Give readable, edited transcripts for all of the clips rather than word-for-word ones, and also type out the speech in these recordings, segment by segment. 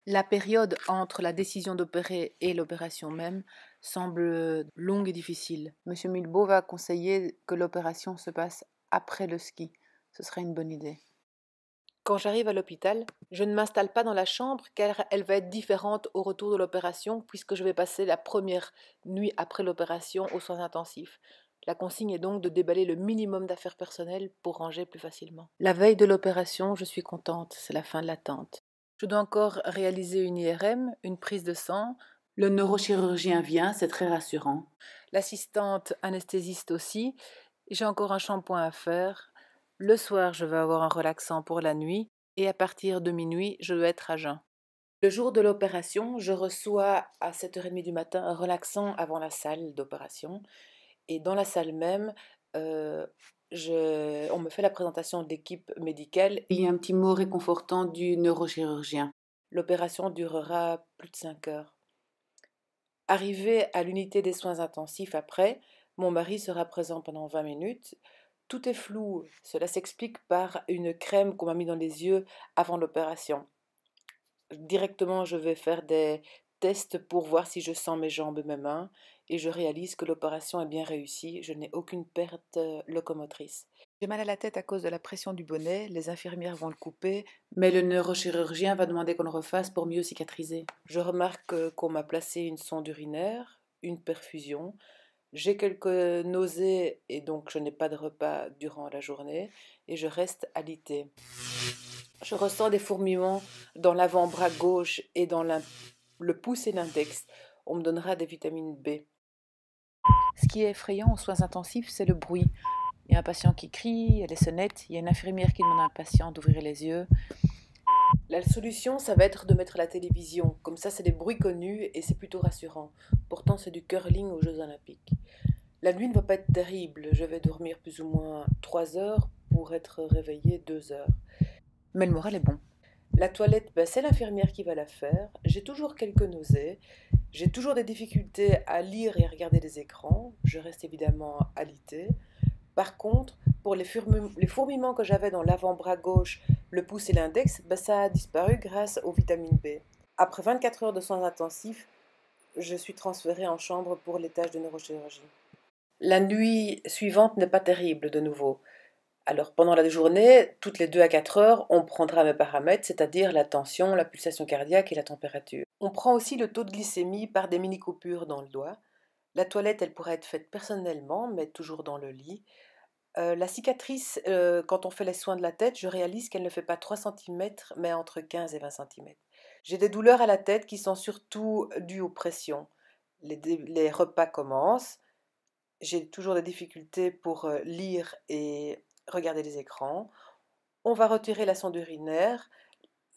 La période entre la décision d'opérer et l'opération même semble longue et difficile. Monsieur Mulbeau va conseiller que l'opération se passe après le ski. Ce serait une bonne idée. Quand j'arrive à l'hôpital, je ne m'installe pas dans la chambre car elle va être différente au retour de l'opération puisque je vais passer la première nuit après l'opération aux soins intensifs. La consigne est donc de déballer le minimum d'affaires personnelles pour ranger plus facilement. La veille de l'opération, je suis contente, c'est la fin de l'attente. Je dois encore réaliser une IRM, une prise de sang. Le neurochirurgien vient, c'est très rassurant. L'assistante anesthésiste aussi. J'ai encore un shampoing à faire. Le soir, je vais avoir un relaxant pour la nuit et à partir de minuit, je dois être à jeun. Le jour de l'opération, je reçois à 7h30 du matin un relaxant avant la salle d'opération. Et dans la salle même, euh, on me fait la présentation de l'équipe médicale. Il y a un petit mot réconfortant du neurochirurgien. L'opération durera plus de 5 heures. Arrivé à l'unité des soins intensifs après, mon mari sera présent pendant 20 minutes. Tout est flou, cela s'explique par une crème qu'on m'a mis dans les yeux avant l'opération. Directement, je vais faire des tests pour voir si je sens mes jambes et mes mains et je réalise que l'opération est bien réussie, je n'ai aucune perte locomotrice. J'ai mal à la tête à cause de la pression du bonnet, les infirmières vont le couper, mais le neurochirurgien va demander qu'on le refasse pour mieux cicatriser. Je remarque qu'on m'a placé une sonde urinaire, une perfusion. J'ai quelques nausées et donc je n'ai pas de repas durant la journée et je reste alitée. Je ressens des fourmillements dans l'avant-bras gauche et dans le pouce et l'index. On me donnera des vitamines B. Ce qui est effrayant aux soins intensifs, c'est le bruit. Il y a un patient qui crie, il y a des sonnettes, il y a une infirmière qui demande à un patient d'ouvrir les yeux. La solution, ça va être de mettre la télévision. Comme ça, c'est des bruits connus et c'est plutôt rassurant. Pourtant, c'est du curling aux Jeux Olympiques. La nuit ne va pas être terrible. Je vais dormir plus ou moins 3 heures pour être réveillée 2 heures. Mais le moral est bon. La toilette, c'est l'infirmière qui va la faire. J'ai toujours quelques nausées. J'ai toujours des difficultés à lire et à regarder les écrans. Je reste évidemment alitée. Par contre, pour les fourmillements que j'avais dans l'avant-bras gauche, le pouce et l'index, ça a disparu grâce aux vitamines B. Après 24 heures de soins intensifs, je suis transférée en chambre pour les tâches de neurochirurgie. La nuit suivante n'est pas terrible de nouveau. Alors pendant la journée, toutes les 2 à 4 heures, on prendra mes paramètres, c'est-à-dire la tension, la pulsation cardiaque et la température. On prend aussi le taux de glycémie par des mini-coupures dans le doigt. La toilette, elle pourra être faite personnellement, mais toujours dans le lit. La cicatrice, quand on fait les soins de la tête, je réalise qu'elle ne fait pas 3 cm, mais entre 15 et 20 cm. J'ai des douleurs à la tête qui sont surtout dues aux pressions. Les repas commencent. J'ai toujours des difficultés pour lire et regarder les écrans. On va retirer la sonde urinaire,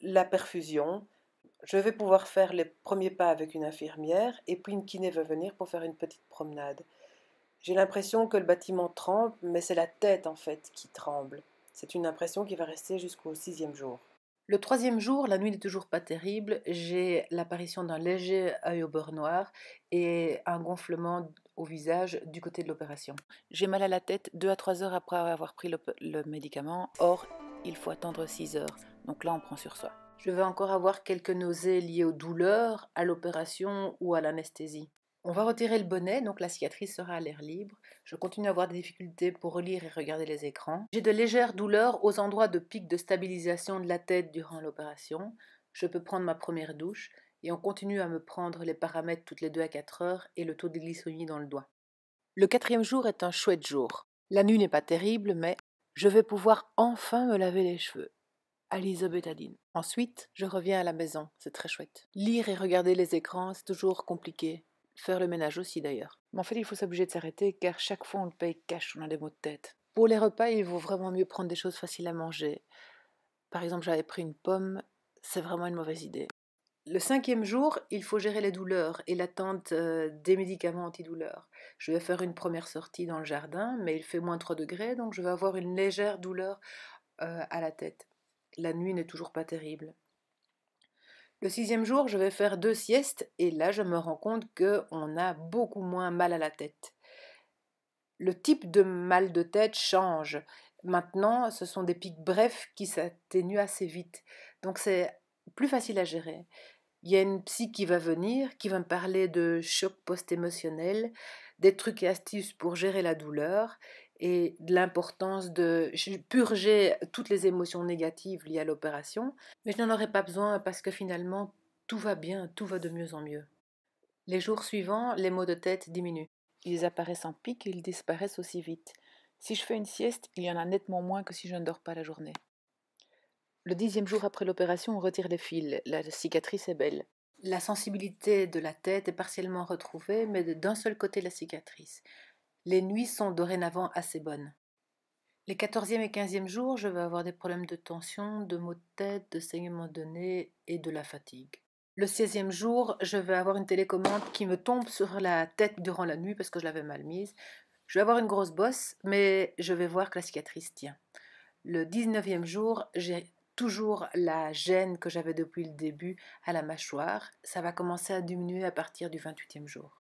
la perfusion. Je vais pouvoir faire les premiers pas avec une infirmière et puis une kiné va venir pour faire une petite promenade. J'ai l'impression que le bâtiment tremble, mais c'est la tête en fait qui tremble. C'est une impression qui va rester jusqu'au 6e jour. Le 3e jour, la nuit n'est toujours pas terrible. J'ai l'apparition d'un léger œil au beurre noir et un gonflement au visage du côté de l'opération. J'ai mal à la tête 2 à 3 heures après avoir pris le médicament. Or, il faut attendre 6 heures. Donc là, on prend sur soi. Je vais encore avoir quelques nausées liées aux douleurs, à l'opération ou à l'anesthésie. On va retirer le bonnet, donc la cicatrice sera à l'air libre. Je continue à avoir des difficultés pour lire et regarder les écrans. J'ai de légères douleurs aux endroits de pic de stabilisation de la tête durant l'opération. Je peux prendre ma première douche et on continue à me prendre les paramètres toutes les 2 à 4 heures et le taux de glycémie dans le doigt. Le 4e jour est un chouette jour. La nuit n'est pas terrible, mais je vais pouvoir enfin me laver les cheveux. Alisa bétadine. Ensuite, je reviens à la maison, c'est très chouette. Lire et regarder les écrans, c'est toujours compliqué. Faire le ménage aussi d'ailleurs. Mais en fait, il faut s'obliger de s'arrêter car chaque fois on le paye cash, on a des maux de tête. Pour les repas, il vaut vraiment mieux prendre des choses faciles à manger. Par exemple, j'avais pris une pomme, c'est vraiment une mauvaise idée. Le 5e jour, il faut gérer les douleurs et l'attente des médicaments antidouleurs. Je vais faire une première sortie dans le jardin, mais il fait moins 3 degrés, donc je vais avoir une légère douleur à la tête. La nuit n'est toujours pas terrible. Le 6e jour, je vais faire 2 siestes et là, je me rends compte qu'on a beaucoup moins mal à la tête. Le type de mal de tête change. Maintenant, ce sont des pics brefs qui s'atténuent assez vite. Donc, c'est plus facile à gérer. Il y a une psy qui va venir, qui va me parler de choc post-émotionnel, des trucs et astuces pour gérer la douleur et de l'importance de purger toutes les émotions négatives liées à l'opération. Mais je n'en aurai pas besoin parce que finalement, tout va bien, tout va de mieux en mieux. Les jours suivants, les maux de tête diminuent. Ils apparaissent en pic et ils disparaissent aussi vite. Si je fais une sieste, il y en a nettement moins que si je ne dors pas la journée. Le 10e jour après l'opération, on retire les fils. La cicatrice est belle. La sensibilité de la tête est partiellement retrouvée, mais d'un seul côté de la cicatrice. Les nuits sont dorénavant assez bonnes. Les 14e et 15e jours, je vais avoir des problèmes de tension, de maux de tête, de saignement de nez et de la fatigue. Le 16e jour, je vais avoir une télécommande qui me tombe sur la tête durant la nuit parce que je l'avais mal mise. Je vais avoir une grosse bosse, mais je vais voir que la cicatrice tient. Le 19e jour, j'ai toujours la gêne que j'avais depuis le début à la mâchoire. Ça va commencer à diminuer à partir du 28e jour.